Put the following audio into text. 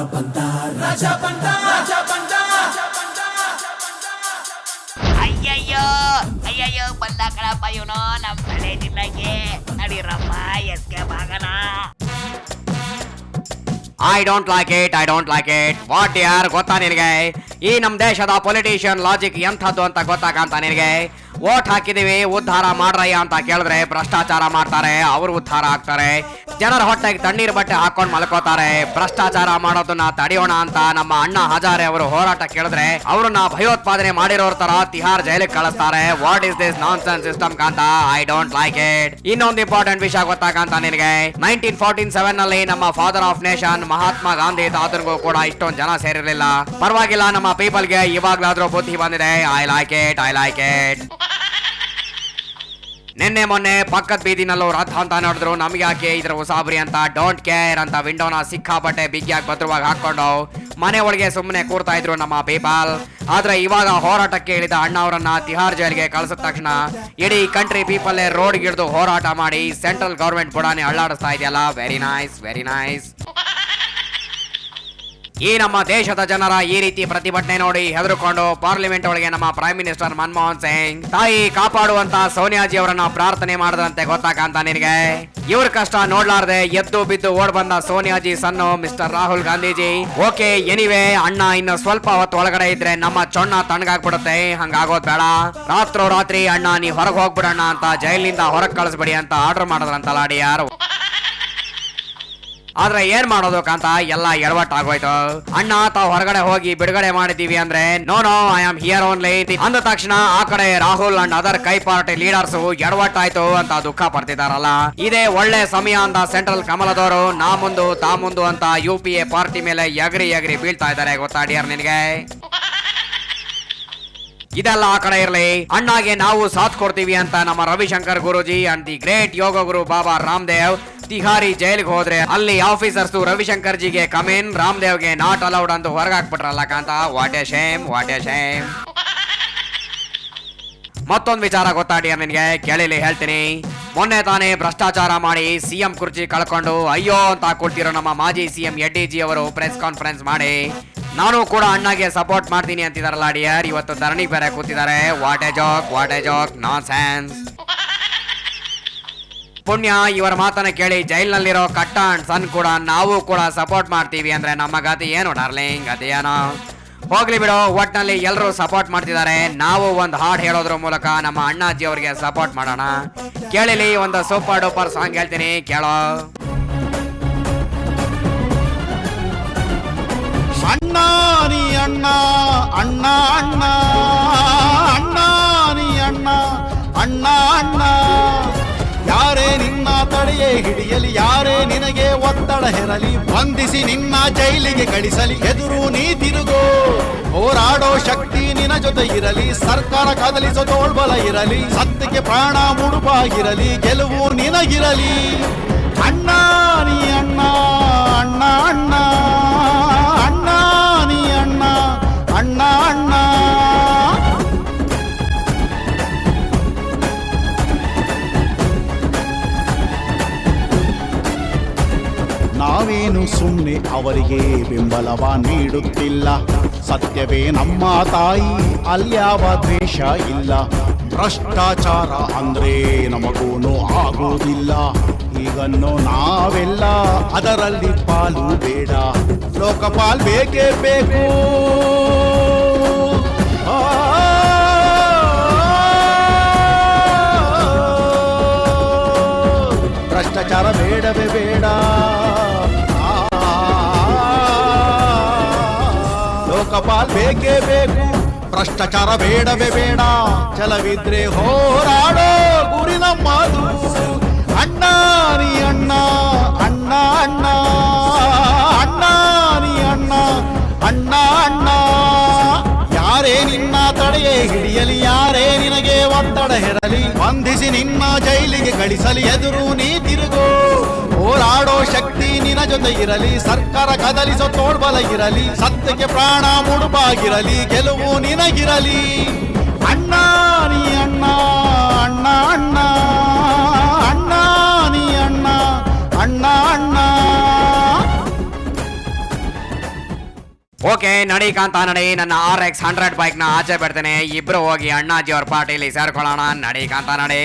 ಬಂದ ರಾಜ ಬಂದ ಅಯ್ಯಯ್ಯೋ ಬಂದ ಕಣಪ್ಪ ಇವನು ನಮ್ ತಲೆ ಜಿಲ್ಲೆಗೆ ನಡೀರಪ್ಪ ಎಸ್ಕೆ ಬಾಗನ. I don't like it what ಯಾರ್ ಗೊತ್ತಾ ನಿನಗೆ? ಈ ನಮ್ ದೇಶದ ಪೊಲಿಟಿಷಿಯನ್ ಲಾಜಿಕ್ ಎಂಥದ್ದು ಅಂತ ಗೊತ್ತಾಗಂತ ನಿನಗೆ? ವೋಟ್ ಹಾಕಿದೀವಿ ಉದ್ಧಾರ ಮಾಡ್ರಯ್ಯ ಅಂತ ಕೇಳಿದ್ರೆ ಭ್ರಷ್ಟಾಚಾರ ಮಾಡ್ತಾರೆ, ಅವರು ಉದ್ಧಾರ ಆಗ್ತಾರೆ. ಜನರ ಹೊಟ್ಟೆಗೆ ತಣ್ಣೀರ್ ಬಟ್ಟೆ ಹಾಕೊಂಡ್ ಮಲ್ಕೋತಾರೆ. ಭ್ರಷ್ಟಾಚಾರ ಮಾಡೋದನ್ನ ತಡೆಯೋಣ ಅಂತ ನಮ್ಮ ಅಣ್ಣಾ ಹಜಾರೆ ಅವರು ಹೋರಾಟ ಕೇಳಿದ್ರೆ ಅವ್ರನ್ನ ಭಯೋತ್ಪಾದನೆ ಮಾಡಿರೋರ್ ತರ ತಿಹಾರ್ ಜೈಲಿಗೆ ಕಳಿಸ್ತಾರೆ. What is this nonsense system Kanta? I don't like it. ಇನ್ನೊಂದು ಇಂಪಾರ್ಟೆಂಟ್ ವಿಷಯ ಗೊತ್ತಾಗಂತ ನಿನಗೆ? 1947 ನಲ್ಲಿ ನಮ್ಮ father of nation Mahatma Gandhi ತಾತನಿಗೂ ಕೂಡ ಇಷ್ಟೊಂದು ಜನ ಸೇರಿರ್ಲಿಲ್ಲ. ಪರವಾಗಿಲ್ಲ, ನಮ್ಮ ಪೀಪಲ್ಗೆ ಇವಾಗ್ಲಾದ್ರೂ ಬುದ್ಧಿ ಬಂದಿದೆ. I like it. ನಿನ್ನೆ ಮೊನ್ನೆ ಪಕ್ಕದ ಬೀದಿನಲ್ಲೂ ರಥ ಅಂತ ನೋಡಿದ್ರು, ನಮ್ಗೆ ಯಾಕೆ ಇದ್ರ ಉಸಾಬ್ರಿ ಅಂತ ಡೋಂಟ್ ಕೇರ್ ಅಂತ ವಿಂಡೋನ ಸಿಕ್ಕಾಪಟ್ಟೆ ಬಿಗಿಯಾಗಿ ಭದ್ರವಾಗಿ ಹಾಕೊಂಡು ಮನೆ ಒಳಗೆ ಸುಮ್ಮನೆ ಕೂರ್ತಾ ಇದ್ರು ನಮ್ಮ ಪೀಪಲ್. ಆದ್ರೆ ಇವಾಗ ಹೋರಾಟಕ್ಕೆ ಇಳಿದ ಅಣ್ಣ ಅವರನ್ನ ತಿಹಾರ್ ಜೈಲ್ಗೆ ಕಳಿಸಿದ ತಕ್ಷಣ ಇಡೀ ಕಂಟ್ರಿ ಪೀಪಲ್ ರೋಡ್ ಗಿಳಿದು ಹೋರಾಟ ಮಾಡಿ ಸೆಂಟ್ರಲ್ ಗವರ್ಮೆಂಟ್ ಬುಡಾನೆ ಅಳ್ಳಾಡಿಸ್ತಾ ಇದೆಯಲ್ಲ. Very nice. ಈ ನಮ್ಮ ದೇಶದ ಜನರ ಈ ರೀತಿ ಪ್ರತಿಭಟನೆ ನೋಡಿ ಹೆದರ್ಕೊಂಡು ಪಾರ್ಲಿಮೆಂಟ್ ಒಳಗೆ ನಮ್ಮ ಪ್ರೈಮ್ ಮಿನಿಸ್ಟರ್ ಮನಮೋಹನ್ ಸಿಂಗ್ ತಾಯಿ ಕಾಪಾಡುವಂತ ಸೋನಿಯಾಜಿ ಅವರನ್ನ ಪ್ರಾರ್ಥನೆ ಮಾಡದಂತೆ ಗೊತ್ತಾಗಂತ ನಿನಗೆ? ಇವ್ರ ಕಷ್ಟ ನೋಡ್ಲಾರ್ದೆ ಎದ್ದು ಬಿದ್ದು ಓಡ್ ಬಂದ ಸೋನಿಯಾಜಿ son mister Rahul Gandhiji okay anyway ಅಣ್ಣ ಇನ್ನು ಸ್ವಲ್ಪ ಹೊತ್ತು ಒಳಗಡೆ ಇದ್ರೆ ನಮ್ಮ ಚೊಣ್ಣ ತಣ್ಣಗಾಗ್ಬಿಡುತ್ತೆ, ಹಂಗಾಗೋದ್ ಬೇಡ. ರಾತ್ರಿ ಅಣ್ಣ ನೀ ಹೊರಗೆ ಹೋಗ್ಬಿಡಣ್ಣ ಅಂತ ಜೈಲಿನಿಂದ ಹೊರಗೆ ಕಳಿಸ್ಬಿಡಿ ಅಂತ ಆರ್ಡರ್ ಮಾಡಿದ್ರಂತಲ್ಲ ಯಾರು. ಆದ್ರೆ ಏನ್ ಮಾಡೋದು ಕಾಂತ, ಎಲ್ಲ ಎಡವಟ್ಟಾಗೋಯ್ತು. ಅಣ್ಣ ತಾವ್ ಹೊರಗಡೆ ಹೋಗಿ ಬಿಡುಗಡೆ ಮಾಡಿದೀವಿ ಅಂದ್ರೆ no I am here only ಅಂದ ತಕ್ಷಣ ಆ ಕಡೆ ರಾಹುಲ್ ಅಂಡ್ ಅದರ್ ಕೈ ಪಾರ್ಟಿ ಲೀಡರ್ಸ್ ಎಡವಟ್ಟಾಯ್ತು ಅಂತ ದುಃಖ ಪಡ್ತಿದಾರಲ್ಲ. ಇದೇ ಒಳ್ಳೆ ಸಮಯ ಅಂತ ಸೆಂಟ್ರಲ್ ಕಮಲದವರು ನಾ ಮುಂದು ಅಂತ UPA ಪಾರ್ಟಿ ಮೇಲೆ ಎಗರಿ ಬೀಳ್ತಾ ಇದ್ದಾರೆ ಗೊತ್ತಾ ಡಿಯರ್ ನಿನಗೆ? ಇದೆಲ್ಲ ಆ ಕಡೆ ಇರ್ಲಿ, ಅಣ್ಣಾಗೆ ನಾವು ಸಾಥ್ ಕೊಡ್ತೀವಿ ಅಂತ ನಮ್ಮ ರವಿಶಂಕರ್ ಗುರುಜಿ and the great yoga guru Baba Ramdev ತಿಹಾರಿ ಜೈಲ್ಗೆ ಹೋದ್ರೆ ಅಲ್ಲಿ ಆಫೀಸರ್ಸ್ ರವಿಶಂಕರ್ ಜಿಗೆ ಕಮಿನ್, ರಾಮದೇವ್ಗೆ ನಾಟ್ ಅಲೌಡ್ ಅಂತ ಹೊರಗಾಕ್ಬಿಟ್ರಲ್ಲ ಕಾಂತ. What a shame. ಮತ್ತೊಂದು ವಿಚಾರ ಗೊತ್ತಾಡಿ ನಿನ್ಗೆ? ಕೇಳಿಲಿ ಹೇಳ್ತೀನಿ. ಮೊನ್ನೆ ತಾನೇ ಭ್ರಷ್ಟಾಚಾರ ಮಾಡಿ CM ಕುರ್ಚಿ ಕಳ್ಕೊಂಡು ಅಯ್ಯೋ ಅಂತ ಕೊಡ್ತಿರೋ ನಮ್ಮ ಮಾಜಿ CM ಯಡ್ಡಿಜಿ ಅವರು ಪ್ರೆಸ್ ಕಾನ್ಫರೆನ್ಸ್ ಮಾಡಿ ನಾನು ಕೂಡ ಅಣ್ಣಗೆ ಸಪೋರ್ಟ್ ಮಾಡ್ತೀನಿ ಅಂತಿದಾರಲ್ಲ ಡಿಯರ್, ಇವತ್ತು ಧರಣಿ ಬೇರೆ ಕೂತಿದ್ದಾರೆ. What A Jack non sense. ಪುಣ್ಯ ಇವರ ಮಾತನ್ನ ಕೇಳಿ ಜೈಲ್ನಲ್ಲಿರೋ ಕಟ್ಟ ಅಂಡ್ ಸನ್ ಕೂಡ ನಾವು ಕೂಡ ಸಪೋರ್ಟ್ ಮಾಡ್ತೀವಿ ಅಂದ್ರೆ ನಮ್ಮ ಗತಿ ಏನು ಡಾರ್ಲಿಂಗ್? ಅದೇನೋ ಹೋಗ್ಲಿ ಬಿಡು, ಒಟ್ನಲ್ಲಿ ಎಲ್ಲರೂ ಸಪೋರ್ಟ್ ಮಾಡ್ತಿದ್ದಾರೆ. ನಾವು ಒಂದು ಹಾಡು ಹೇಳೋದ್ರ ಮೂಲಕ ನಮ್ಮ ಅಣ್ಣಾಜಿ ಅವ್ರಿಗೆ ಸಪೋರ್ಟ್ ಮಾಡೋಣ. ಕೇಳಿಲಿ, ಒಂದು ಸೂಪರ್ ಡೂಪರ್ ಸಾಂಗ್ ಹೇಳ್ತೀನಿ, ಕೇಳೋ. ಅಣ್ಣ ನೀ ಅಣ್ಣ ಅಣ್ಣ ಅಣ್ಣ ಅಣ್ಣ ನೀ ಅಣ್ಣ ಅಣ್ಣ ಅಣ್ಣ ಯಾರೇ ನಿನ್ನ ತಡೆಯೇ ಹಿಡಿಯಲಿ, ಯಾರೇ ನಿನಗೆ ಒತ್ತಡ ಹೆರಲಿ, ಬಂಧಿಸಿ ನಿನ್ನ ಜೈಲಿಗೆ ಕಳಿಸಲಿ, ಎದುರು ನೀ ತಿರುಗೋ, ಹೋರಾಡೋ ಶಕ್ತಿ ನಿನ್ನ ಜೊತೆ ಇರಲಿ, ಸರ್ಕಾರ ಕದಲಿಸೋ ತೋಳ್ಬಲ ಇರಲಿ, ಸತ್ಯಕ್ಕೆ ಪ್ರಾಣ ಮುಡುಪಾಗಿರಲಿ, ಗೆಲುವು ನಿನಗಿರಲಿ. ಅಣ್ಣ ನೀ ಅಣ್ಣ ಅಣ್ಣ ಅಣ್ಣ ಅಣ್ಣ ನೀ ಅಣ್ಣ ಅಣ್ಣ ಅಣ್ಣ. ನಾವೇನು ಸುಮ್ಮನೆ ಅವರಿಗೆ ಬೆಂಬಲವ ನೀಡುತ್ತಿಲ್ಲ, ಸತ್ಯವೇ ನಮ್ಮ ತಾಯಿ, ಅಲ್ಯಾವ ದ್ವೇಷ ಇಲ್ಲ. ಭ್ರಷ್ಟಾಚಾರ ಅಂದ್ರೆ ನಮಗೂನು ಆಗೋದಿಲ್ಲ, ಈಗನ್ನು ನಾವೆಲ್ಲ ಅದರಲ್ಲಿ ಪಾಲು ಬೇಡ. ಲೋಕಪಾಲ್ ಬೇಕೇ ಬೇಕು, ಭ್ರಷ್ಟಾಚಾರ ಬೇಡವೇ ಬೇಡ. ಲೋಕಪಾಲ್ ಬೇಕೇ ಬೇಕು, ಭ್ರಷ್ಟಾಚಾರ ಬೇಡವೇ ಬೇಡ. ಛಲವಿದ್ರೆ ಹೋರಾಡೋ ಗುರಿ ನಮ್ಮದು. ಅಣ್ಣ ನೀ ಅಣ್ಣ ಅಣ್ಣ ಅಣ್ಣ ಅಣ್ಣ ನೀ ಅಣ್ಣ ಅಣ್ಣ ಅಣ್ಣ ಯಾರೇ ನಿನ್ನ ತಡೆಯೇ ಹಿಡಿಯಲಿ, ಯಾರೇ ನಿನಗೆ ಒತ್ತಡ ಹೆರಲಿ, ಬಂಧಿಸಿ ನಿನ್ನ ಜೈಲಿಗೆ ಕಳಿಸಲಿ, ಎದುರು ನೀ ತಿರುಗೋ, ಹೋರಾಡೋ ಶಕ್ತಿ ನಿನ್ನ ಜೊತೆ ಇರಲಿ, ಸರ್ಕಾರ ಕದಲಿಸೋ ತೋಳ್ಬಲ ಇರಲಿ, ಸತ್ಯಕ್ಕೆ ಪ್ರಾಣ ಮುಡುಪಾಗಿರಲಿ, ಗೆಲುವು ನಿನಗಿರಲಿ. ಅಣ್ಣ ನೀ ಅಣ್ಣ ಅಣ್ಣ. ಓಕೆ ನಡಿ ಕಾಂತ ನಡಿ, ನನ್ನ RX 100 ಬೈಕ್ ನ ಆಚೆ ಬಿಡ್ತೇನೆ, ಇಬ್ರು ಹೋಗಿ ಅಣ್ಣಾಜಿ ಅವ್ರ ಪಾರ್ಟಿಲಿ ಸೇರ್ಕೊಳ್ಳೋಣ. ನಡಿ ಕಾಂತ ನಡಿ.